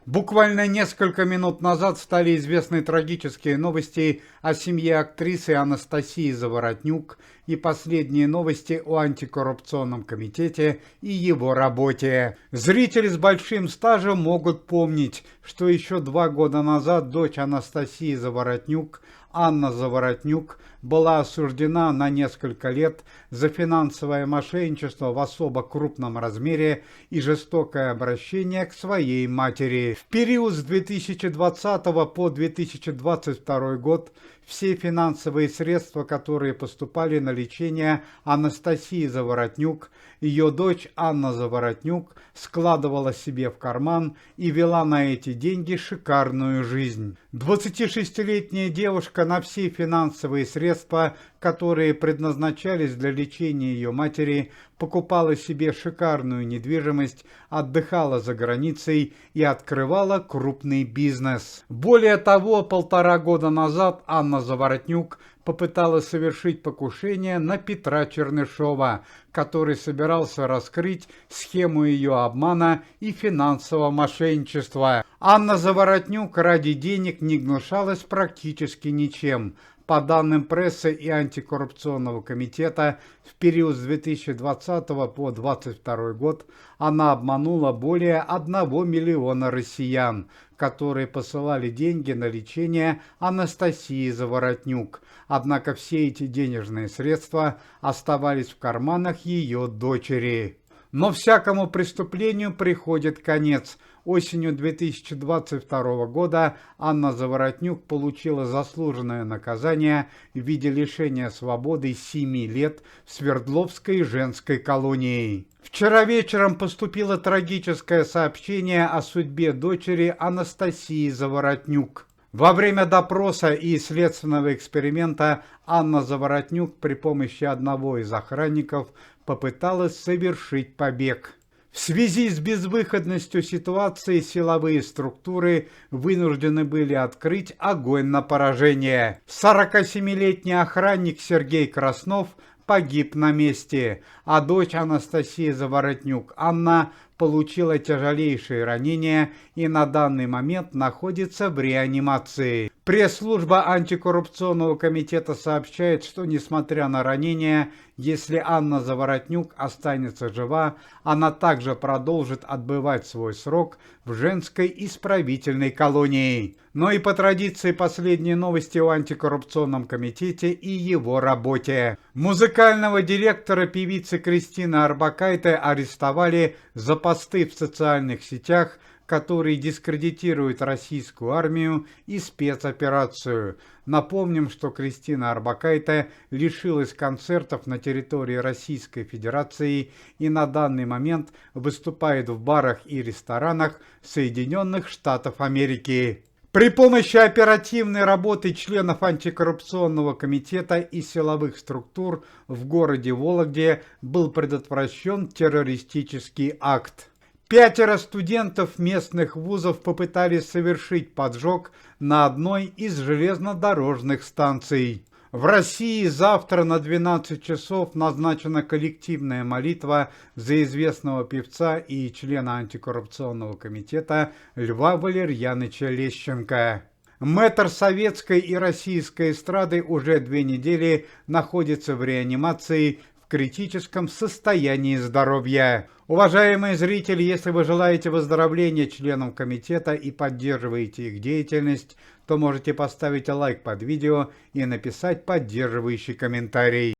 Буквально несколько минут назад стали известны трагические новости о семье актрисы Анастасии Заворотнюк и последние новости о антикоррупционном комитете и его работе. Зрители с большим стажем могут помнить, что еще 2 года назад дочь Анастасии Заворотнюк, Анна Заворотнюк, была осуждена на несколько лет за финансовое мошенничество в особо крупном размере и жестокое обращение к своей матери. В период с 2020 по 2022 год все финансовые средства, которые поступали на лечение Анастасии Заворотнюк, ее дочь Анна Заворотнюк складывала себе в карман и вела на эти деньги шикарную жизнь. 26-летняя девушка на все финансовые средства, которые предназначались для лечения ее матери, покупала себе шикарную недвижимость, отдыхала за границей и открывала крупный бизнес. Более того, 1,5 года назад Анна Заворотнюк попыталась совершить покушение на Петра Чернышова, который собирался раскрыть схему ее обмана и финансового мошенничества. Анна Заворотнюк ради денег не гнушалась практически ничем. По данным прессы и антикоррупционного комитета, в период с 2020 по 2022 год она обманула более 1 миллиона россиян, которые посылали деньги на лечение Анастасии Заворотнюк. Однако все эти денежные средства оставались в карманах ее дочери. Но всякому преступлению приходит конец. Осенью 2022 года Анна Заворотнюк получила заслуженное наказание в виде лишения свободы 7 лет в Свердловской женской колонии. Вчера вечером поступило трагическое сообщение о судьбе дочери Анастасии Заворотнюк. Во время допроса и следственного эксперимента Анна Заворотнюк при помощи одного из охранников попыталась совершить побег. В связи с безвыходностью ситуации силовые структуры вынуждены были открыть огонь на поражение. 47-летний охранник Сергей Краснов погиб на месте, а дочь Анастасии Заворотнюк Анна получила тяжелейшие ранения и на данный момент находится в реанимации. Пресс-служба антикоррупционного комитета сообщает, что несмотря на ранения, если Анна Заворотнюк останется жива, она также продолжит отбывать свой срок в женской исправительной колонии. Но и по традиции последние новости о антикоррупционном комитете и его работе. Музыкального директора певицы Кристины Орбакайте арестовали за посты в социальных сетях, которые дискредитируют российскую армию и спецоперацию. Напомним, что Кристина Орбакайте лишилась концертов на территории Российской Федерации и на данный момент выступает в барах и ресторанах Соединенных Штатов Америки. При помощи оперативной работы членов антикоррупционного комитета и силовых структур в городе Вологде был предотвращен террористический акт. 5 студентов местных вузов попытались совершить поджог на одной из железнодорожных станций. В России завтра на 12 часов назначена коллективная молитва за известного певца и члена антикоррупционного комитета Льва Валерьяновича Лещенко. Мэтр советской и российской эстрады уже 2 недели находится в реанимации в критическом состоянии здоровья. Уважаемые зрители, если вы желаете выздоровления членам комитета и поддерживаете их деятельность, то можете поставить лайк под видео и написать поддерживающий комментарий.